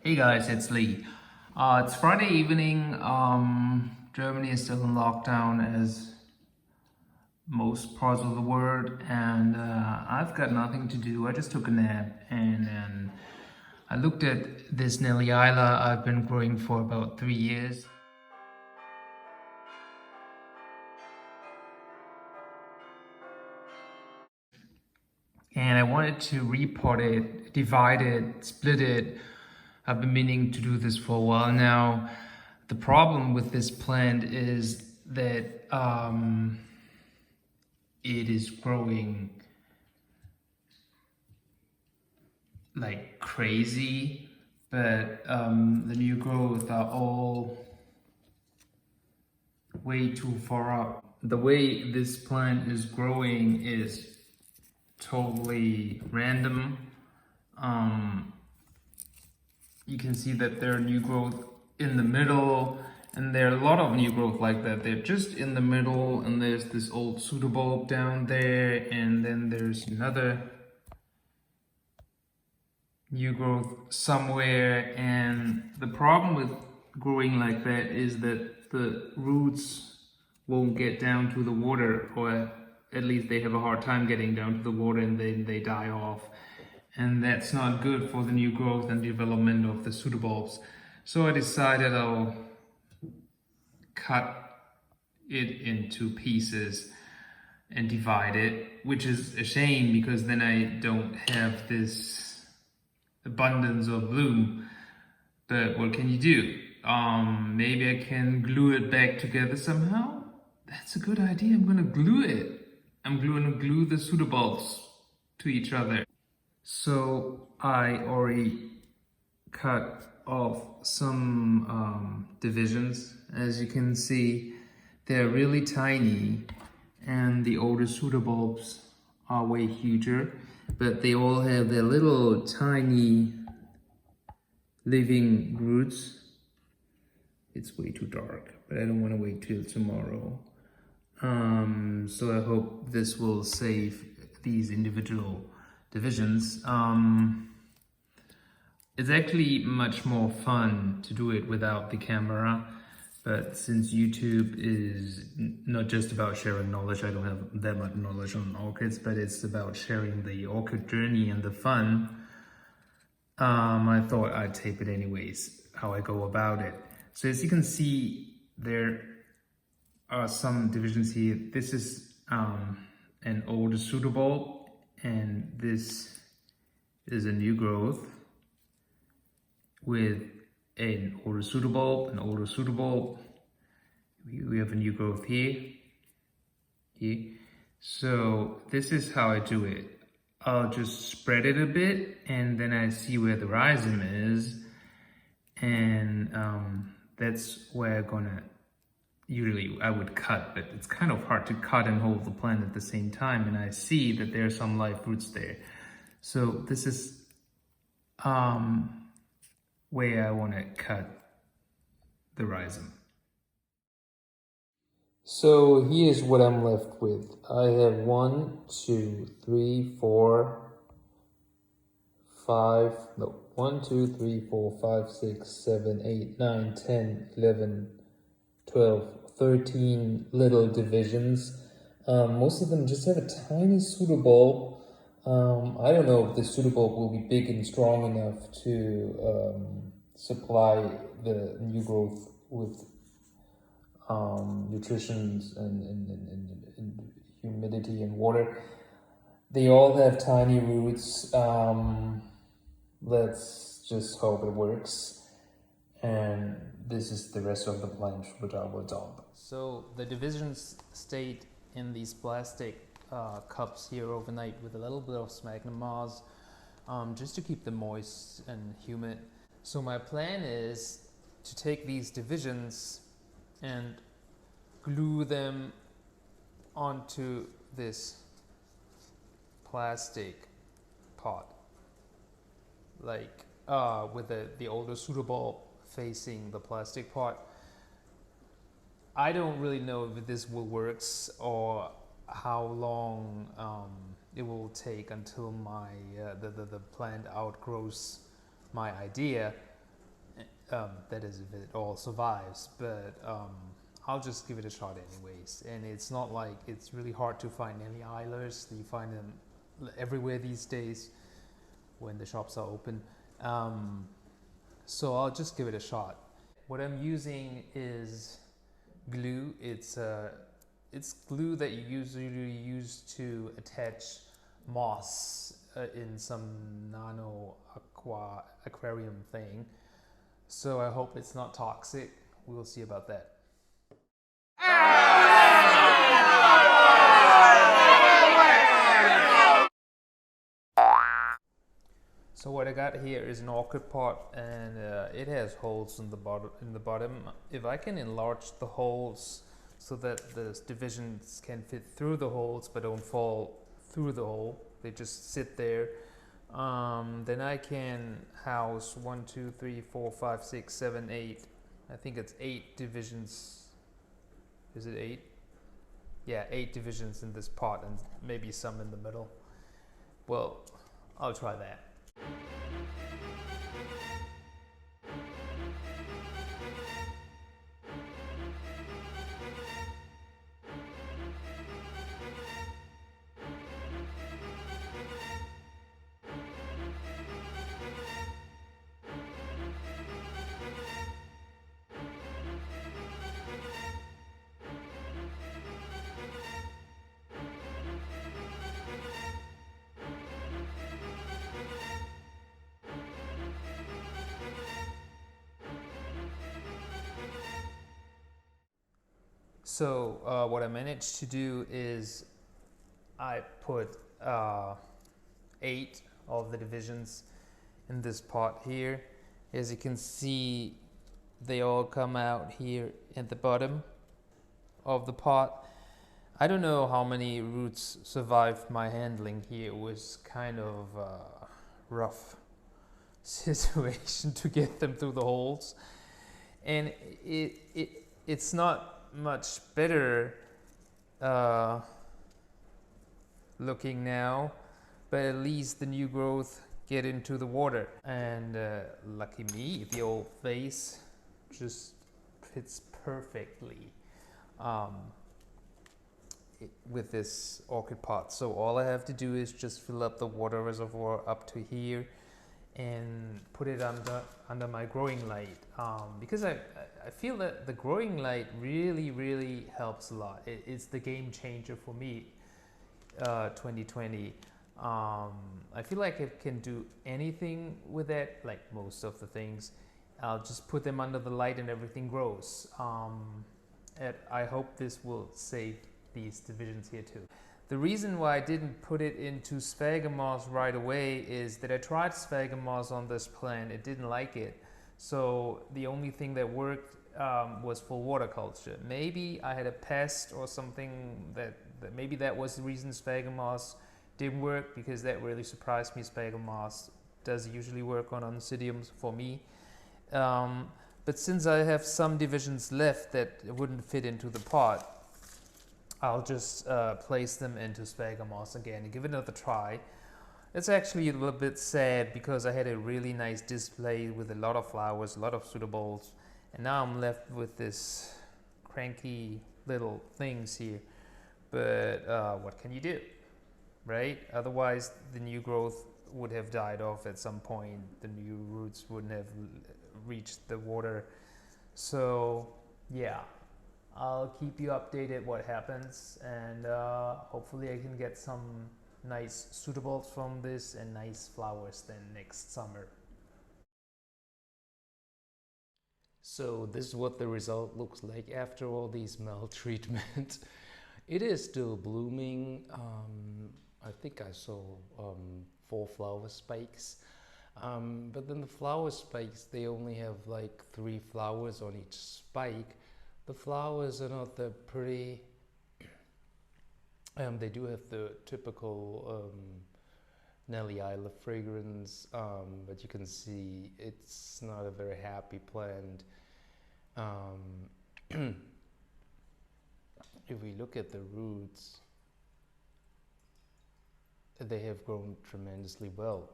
Hey guys, it's Lee. It's Friday evening. Germany is still in lockdown as most parts of the world, and I've got nothing to do. I just took a nap, and then I looked at this Nelly Isler I've been growing for about 3 years. And I wanted to repot it, divide it, split it. I've been meaning to do this for a while now. The problem with this plant is that it is growing like crazy, but the new growth are all way too far up. The way this plant is growing is totally random. You can see that there are new growth in the middle, and there are a lot of new growth like that. They're just in the middle, and there's this old pseudobulb down there, and then there's another new growth somewhere. And the problem with growing like that is that the roots won't get down to the water, or at least they have a hard time getting down to the water, and then they die off. And that's not good for the new growth and development of the pseudobulbs. So I decided I'll cut it into pieces and divide it, which is a shame because then I don't have this abundance of bloom. But what can you do? Maybe I can glue it back together somehow. That's a good idea. I'm gonna glue it. I'm gonna glue the pseudobulbs to each other. So I already cut off some divisions. As you can see, they're really tiny, and the older pseudobulbs are way huger, but they all have their little tiny living roots. It's way too dark, but I don't want to wait till tomorrow. So I hope this will save these individual divisions. It's actually much more fun to do it without the camera, but since YouTube is not just about sharing knowledge, I don't have that much knowledge on orchids, but it's about sharing the orchid journey and the fun. I thought I'd tape it anyways, how I go about it. So as you can see, there are some divisions here. This is an older pseudobulb, and this is a new growth with an older pseudobulb, an older pseudobulb. We have a new growth here. So this is how I do it. I'll just spread it a bit, and then I see where the rhizome is, and that's where I'm gonna, usually I would cut, but it's kind of hard to cut and hold the plant at the same time, and I see that there are some live roots there. So this is where I want to cut the rhizome. So here's what I'm left with. I have 1, 2, 3, 4, 5, no, 1, 2, 3, 4, 5, 6, 7, 8, 9, 10, 11, 12, 13 little divisions. Most of them just have a tiny pseudobulb. I don't know if the pseudobulb will be big and strong enough to supply the new growth with nutrition and humidity and water. They all have tiny roots. Let's just hope it works. And this is the rest of the plant which I will dump. So the divisions stayed in these plastic cups here overnight with a little bit of sphagnum moss, just to keep them moist and humid. So my plan is to take these divisions and glue them onto this plastic pot, like with the older pseudobulb facing the plastic pot. I don't really know if this will work or how long it will take until my the plant outgrows my idea. That is, if it all survives. But I'll just give it a shot anyways. And it's not like it's really hard to find Nelly Islers. You find them everywhere these days when the shops are open. So I'll just give it a shot. What I'm using is glue. It's glue that you usually use to attach moss in some nano aquarium thing. So I hope it's not toxic. We'll see about that. So what I got here is an orchid pot, and it has holes in the bottom. If I can enlarge the holes so that the divisions can fit through the holes but don't fall through the hole, they just sit there. Then I can house 1, 2, 3, 4, 5, 6, 7, 8. I think it's 8 divisions. Is it 8? Yeah, 8 divisions in this pot, and maybe some in the middle. Well, I'll try that. So what I managed to do is I put 8 of the divisions in this pot here. As you can see, they all come out here at the bottom of the pot. I don't know how many roots survived my handling here. It was kind of a rough situation to get them through the holes, and it's not much better looking now, but at least the new growth get into the water. And lucky me, the old vase just fits perfectly with this orchid pot. So all I have to do is just fill up the water reservoir up to here and put it under my growing light, because I feel that the growing light really helps a lot. It's the game changer for me, 2020. I feel like I can do anything with that, like most of the things. I'll just put them under the light and everything grows. And I hope this will save these divisions here too. The reason why I didn't put it into sphagnum moss right away is that I tried sphagnum moss on this plant. It didn't like it. So the only thing that worked was for water culture. Maybe I had a pest or something that maybe that was the reason sphagnum moss didn't work, because that really surprised me. Sphagnum moss does usually work on oncidiums for me. But since I have some divisions left that wouldn't fit into the pot, I'll just place them into sphagnum moss again and give it another try. It's actually a little bit sad because I had a really nice display with a lot of flowers, a lot of pseudoballs, and now I'm left with this cranky little things here. But what can you do, right? Otherwise, the new growth would have died off at some point. The new roots wouldn't have reached the water. So yeah, I'll keep you updated what happens, and hopefully I can get some nice pseudoballs from this and nice flowers then next summer. So this is what the result looks like after all these maltreatment. It is still blooming. I think I saw 4 flower spikes. But then the flower spikes, they only have like 3 flowers on each spike. The flowers are not that pretty. They do have the typical Nelly Isler fragrance, but you can see it's not a very happy plant. If we look at the roots, they have grown tremendously well.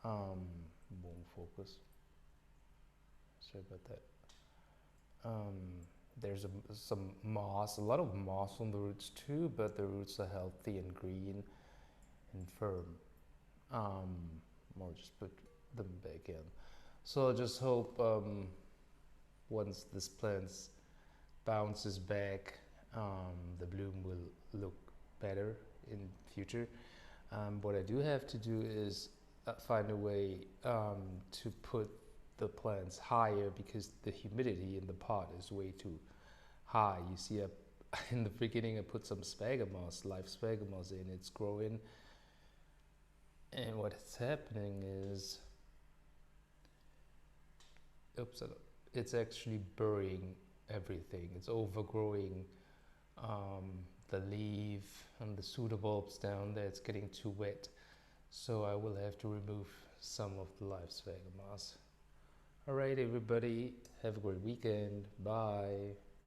Won't focus. Sorry about that. There's some moss, a lot of moss on the roots too, but the roots are healthy and green and firm. I'll just put them back in. So I just hope once this plant bounces back, the bloom will look better in future. What I do have to do is find a way to put the plants higher, because the humidity in the pot is way too high. You see, in the beginning I put some sphagomoss, live sphagomoss in, it's growing, and what's happening is, it's actually burying everything. It's overgrowing the leaf and the pseudobulbs down there. It's getting too wet, so I will have to remove some of the live sphagomoss. Alright everybody, have a great weekend. Bye.